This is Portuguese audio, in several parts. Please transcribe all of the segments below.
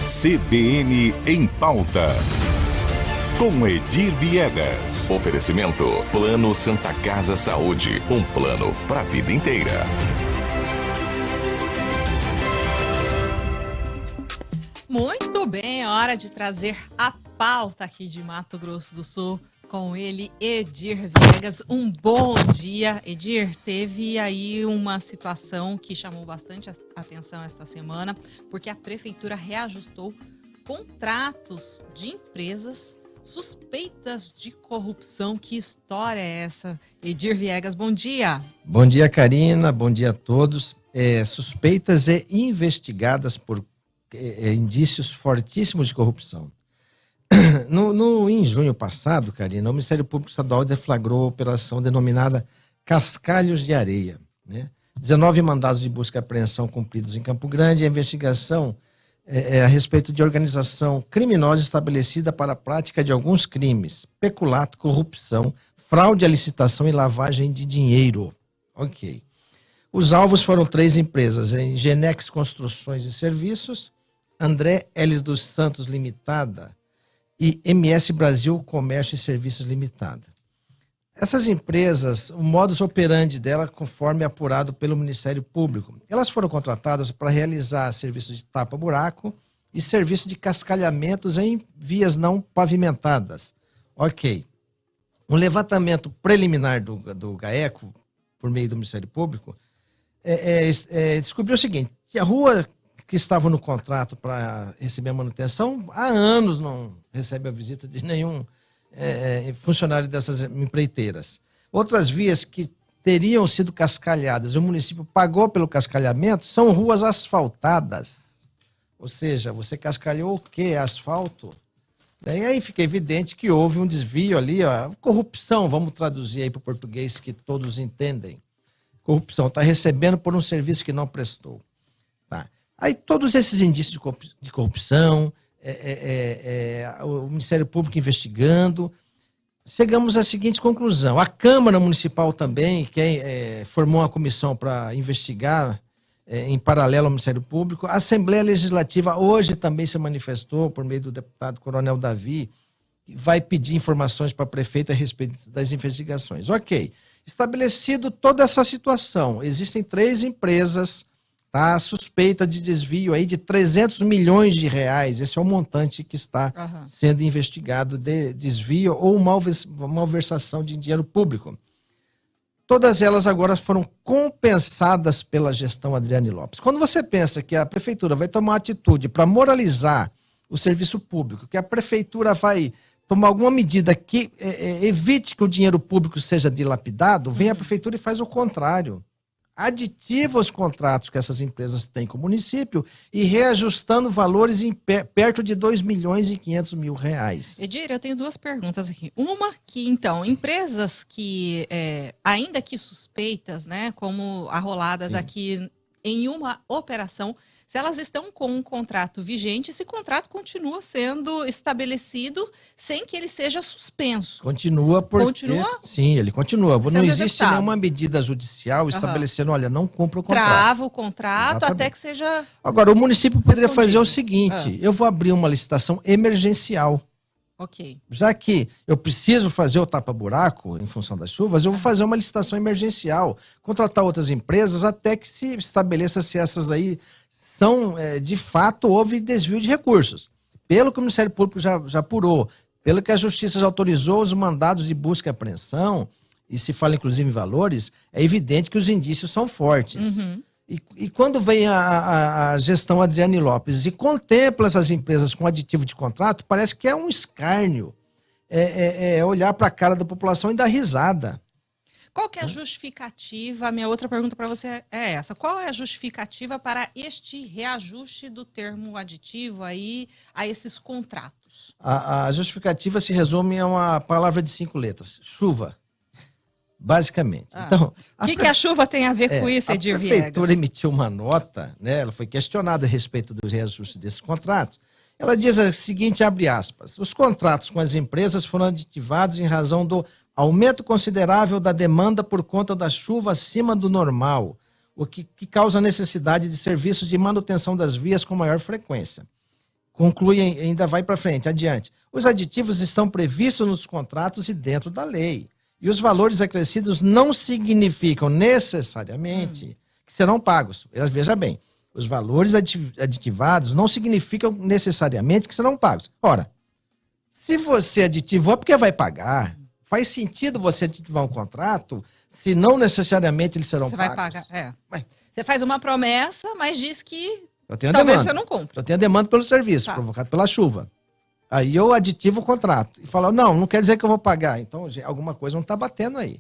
CBN em Pauta, com Edir Viegas. Oferecimento Plano Santa Casa Saúde, um plano para a vida inteira. Muito bem, é hora de trazer a pauta aqui de Mato Grosso do Sul com ele, Edir Viegas. Um bom dia. Edir, teve aí uma situação que chamou bastante atenção esta semana, porque a prefeitura reajustou contratos de empresas suspeitas de corrupção. Que história é essa? Edir Viegas, bom dia. Bom dia, Karina. Bom dia a todos. Suspeitas e investigadas por indícios fortíssimos de corrupção. Em junho passado, Karina, o Ministério Público Estadual deflagrou a operação denominada Cascalhos de Areia, né? 19 mandados de busca e apreensão cumpridos em Campo Grande. A investigação a respeito de organização criminosa estabelecida para a prática de alguns crimes: peculato, corrupção, fraude à licitação e lavagem de dinheiro. Ok. Os alvos foram 3 empresas: Genex Construções e Serviços, André L. dos Santos Limitada e MS Brasil Comércio e Serviços Limitada. Essas empresas, o modus operandi dela, conforme apurado pelo Ministério Público, elas foram contratadas para realizar serviços de tapa-buraco e serviços de cascalhamentos em vias não pavimentadas. Ok. Um levantamento preliminar do GAECO, por meio do Ministério Público, descobriu o seguinte: que a rua que estava no contrato para receber a manutenção, há anos não recebe a visita de nenhum funcionário dessas empreiteiras. Outras vias que teriam sido cascalhadas, o município pagou pelo cascalhamento, são ruas asfaltadas. Ou seja, você cascalhou o quê? Asfalto? E aí fica evidente que houve um desvio ali, corrupção, vamos traduzir aí para o português que todos entendem. Corrupção, está recebendo por um serviço que não prestou. Tá. Aí todos esses indícios de corrupção, o Ministério Público investigando, chegamos à seguinte conclusão: a Câmara Municipal também, que formou uma comissão para investigar em paralelo ao Ministério Público. A Assembleia Legislativa hoje também se manifestou por meio do deputado Coronel Davi, que vai pedir informações para a prefeita a respeito das investigações. Ok, estabelecido toda essa situação, existem 3 empresas, tá, suspeita de desvio aí de 300 milhões de reais. Esse é o montante que está sendo investigado de desvio ou malversação de dinheiro público. Todas elas agora foram compensadas pela gestão Adriane Lopes. Quando você pensa que a prefeitura vai tomar atitude para moralizar o serviço público, que a prefeitura vai tomar alguma medida que evite que o dinheiro público seja dilapidado, vem a prefeitura e faz o contrário. Aditiva os contratos que essas empresas têm com o município e reajustando valores perto de 2 milhões e 500 mil reais. Edir, eu tenho 2 perguntas aqui. Uma que, então, empresas que, ainda que suspeitas, né, como arroladas Sim. aqui em uma operação, se elas estão com um contrato vigente, esse contrato continua sendo estabelecido sem que ele seja suspenso. Continua porque... Continua? Sim, ele continua. Não existe nenhuma medida judicial estabelecendo, olha, não cumpra o contrato. Trava o contrato. Exatamente. Até que seja... Agora, o município poderia fazer o seguinte: eu vou abrir uma licitação emergencial. Ok. Já que eu preciso fazer o tapa-buraco em função das chuvas, eu vou fazer uma licitação emergencial, contratar outras empresas até que se estabeleça se essas aí são, de fato, houve desvio de recursos. Pelo que o Ministério Público já apurou, pelo que a Justiça já autorizou os mandados de busca e apreensão, e se fala inclusive em valores, é evidente que os indícios são fortes. E quando vem a gestão Adriane Lopes e contempla essas empresas com aditivo de contrato, parece que é um escárnio olhar para a cara da população e dar risada. Qual que é a justificativa? A minha outra pergunta para você é essa. Qual é a justificativa para este reajuste do termo aditivo aí a esses contratos? A justificativa se resume a uma palavra de 5 letras: chuva. Basicamente. Então, o que a chuva tem a ver com isso, Edir Viegas? A prefeitura emitiu uma nota, né, ela foi questionada a respeito do reajuste desses contratos. Ela diz o seguinte, abre aspas: os contratos com as empresas foram aditivados em razão do aumento considerável da demanda por conta da chuva acima do normal, o que causa a necessidade de serviços de manutenção das vias com maior frequência. conclui, ainda vai para frente, adiante. Os aditivos estão previstos nos contratos e dentro da lei. E os valores acrescidos não significam necessariamente que serão pagos. Veja bem, os valores aditivados não significam necessariamente que serão pagos. Ora, se você aditivou é porque vai pagar. Faz sentido você aditivar um contrato se não necessariamente eles serão pagos? Você vai pagar, Ué. Você faz uma promessa, mas diz que Eu tenho a talvez demanda. você não cumpra. Eu tenho a demanda pelo serviço, Tá. provocado pela chuva. Aí eu aditivo o contrato e falo, não quer dizer que eu vou pagar. Então, alguma coisa não está batendo aí.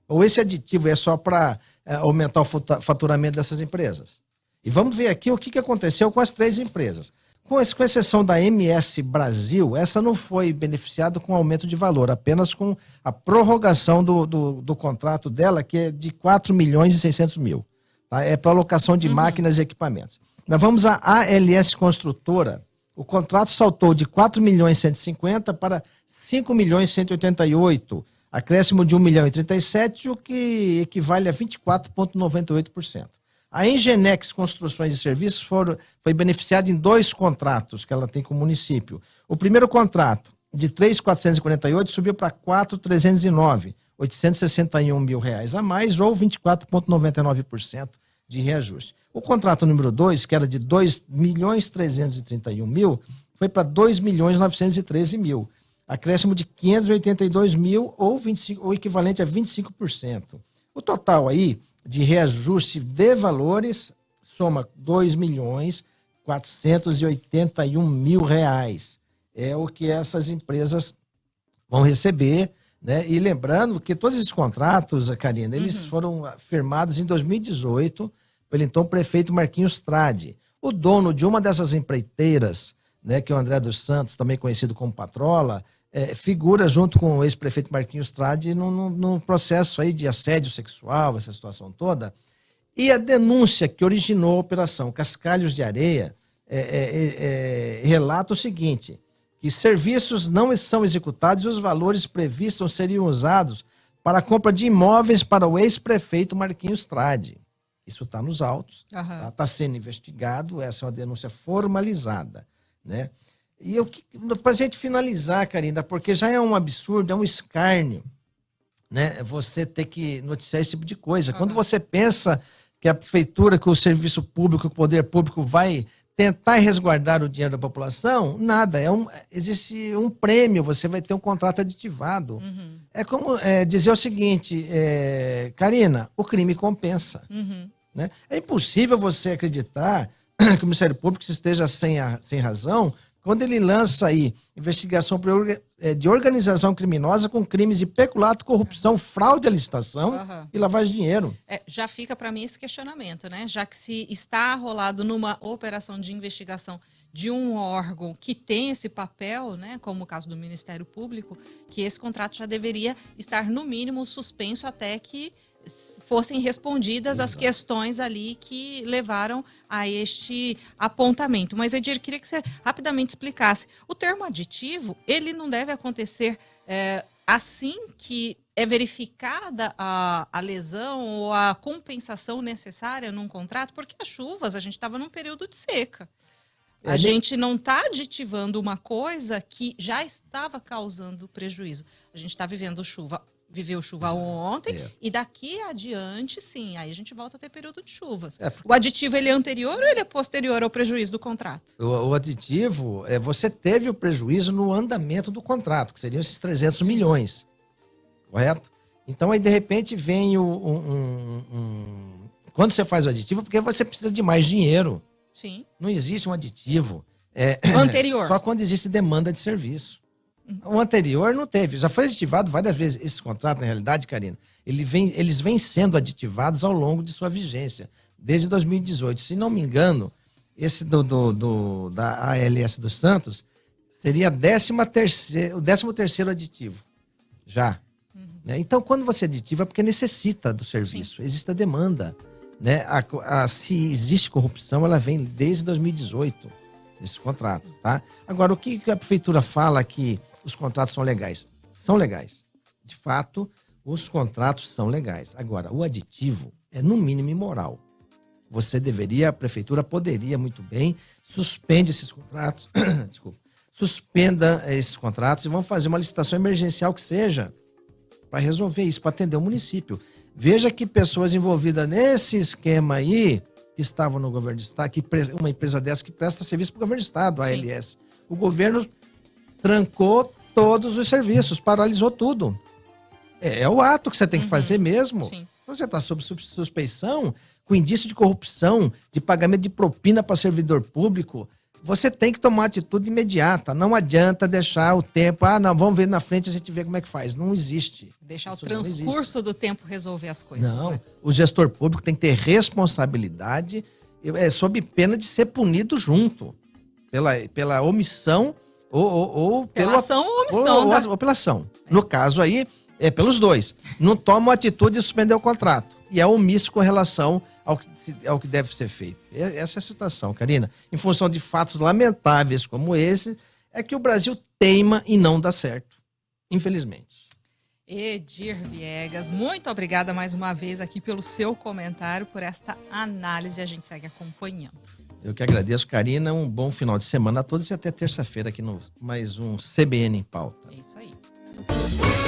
Ou esse aditivo é só para aumentar o faturamento dessas empresas. E vamos ver aqui o que aconteceu com as 3 empresas. Com exceção da MS Brasil, essa não foi beneficiada com aumento de valor, apenas com a prorrogação do contrato dela, que é de 4.600.000. Tá? É para alocação de máquinas e equipamentos. Nós vamos à ALS Construtora. O contrato saltou de 4.150.000 para 5.188.000, acréscimo de 1.037.000, o que equivale a 24,98%. A Engenex Construções e Serviços foi beneficiada em 2 contratos que ela tem com o município. O primeiro contrato, de 3.448, subiu para 4.309, R$861.000 a mais, ou 24,99% de reajuste. O contrato número 2, que era de 2.331.000, foi para 2.913.000, acréscimo de 582.000, ou o equivalente a 25%. O total aí de reajuste de valores soma R$2.481.000. É o que essas empresas vão receber, né? E lembrando que todos esses contratos, Karina, eles foram firmados em 2018 pelo então prefeito Marquinhos Tradi. O dono de uma dessas empreiteiras, né, que é o André dos Santos, também conhecido como Patrola, figura junto com o ex-prefeito Marquinhos Tradi num processo aí de assédio sexual, essa situação toda. E a denúncia que originou a operação Cascalhos de Areia relata o seguinte, que serviços não são executados e os valores previstos seriam usados para a compra de imóveis para o ex-prefeito Marquinhos Tradi. Isso está nos autos, está sendo investigado, essa é uma denúncia formalizada, né? E para a gente finalizar, Karina, porque já é um absurdo, é um escárnio, né? Você ter que noticiar esse tipo de coisa. Quando você pensa que a prefeitura, que o serviço público, que o poder público vai tentar resguardar o dinheiro da população, nada. Existe um prêmio, você vai ter um contrato aditivado. É como dizer o seguinte, Karina, o crime compensa. Né? É impossível você acreditar que o Ministério Público esteja sem razão quando ele lança aí investigação de organização criminosa com crimes de peculato, corrupção, fraude à licitação e lavagem de dinheiro. Já fica para mim esse questionamento, né? Já que se está arrolado numa operação de investigação de um órgão que tem esse papel, né, como o caso do Ministério Público, que esse contrato já deveria estar, no mínimo, suspenso até que fossem respondidas as questões ali que levaram a este apontamento. Mas, Edir, queria que você rapidamente explicasse. O termo aditivo, ele não deve acontecer assim que é verificada a lesão ou a compensação necessária num contrato, porque as chuvas, a gente estava num período de seca. A gente não está aditivando uma coisa que já estava causando prejuízo. A gente está viveu chuva ontem, e daqui adiante, sim, aí a gente volta a ter período de chuvas. O aditivo, ele é anterior ou ele é posterior ao prejuízo do contrato? O aditivo, você teve o prejuízo no andamento do contrato, que seriam esses 300 milhões, correto? Então, aí, de repente, vem quando você faz o aditivo, porque você precisa de mais dinheiro. Sim. Não existe um aditivo anterior. Só quando existe demanda de serviço. O anterior não teve, já foi aditivado várias vezes. Esse contrato, na realidade, Karina, eles vêm sendo aditivados ao longo de sua vigência, desde 2018. Se não me engano, esse da ALS dos Santos seria o 13º aditivo, já. Né? Então, quando você aditiva, é porque necessita do serviço, existe a demanda. Né? Se existe corrupção, ela vem desde 2018, nesse contrato. Tá? Agora, o que a prefeitura fala que os contratos são legais? São legais. De fato, os contratos são legais. Agora, o aditivo é, no mínimo, imoral. a prefeitura poderia muito bem, suspende esses contratos, desculpa, suspenda esses contratos e vamos fazer uma licitação emergencial que seja para resolver isso, para atender o município. Veja que pessoas envolvidas nesse esquema aí, que estavam no governo do estado, uma empresa dessa que presta serviço para o governo do estado, a ALS. O governo trancou todos os serviços, paralisou tudo. É o ato que você tem que fazer mesmo. Sim. Você está sob suspeição, com indício de corrupção, de pagamento de propina para servidor público, você tem que tomar atitude imediata. Não adianta deixar o tempo, não, vamos ver na frente, a gente vê como é que faz. Não existe. Deixar Isso o transcurso do tempo resolver as coisas. Não, né? o gestor público tem que ter responsabilidade, sob pena de ser punido junto, pela omissão ou Pela ação ou omissão. ou pela ação. No caso aí, é pelos dois. Não toma a atitude de suspender o contrato. E é omisso com relação ao que deve ser feito. Essa é a situação, Karina. Em função de fatos lamentáveis como esse, é que o Brasil teima e não dá certo. Infelizmente. Edir Viegas, muito obrigada mais uma vez aqui pelo seu comentário, por esta análise. A gente segue acompanhando. Eu que agradeço, Karina. Um bom final de semana a todos e até terça-feira aqui no mais um CBN em Pauta. É isso aí.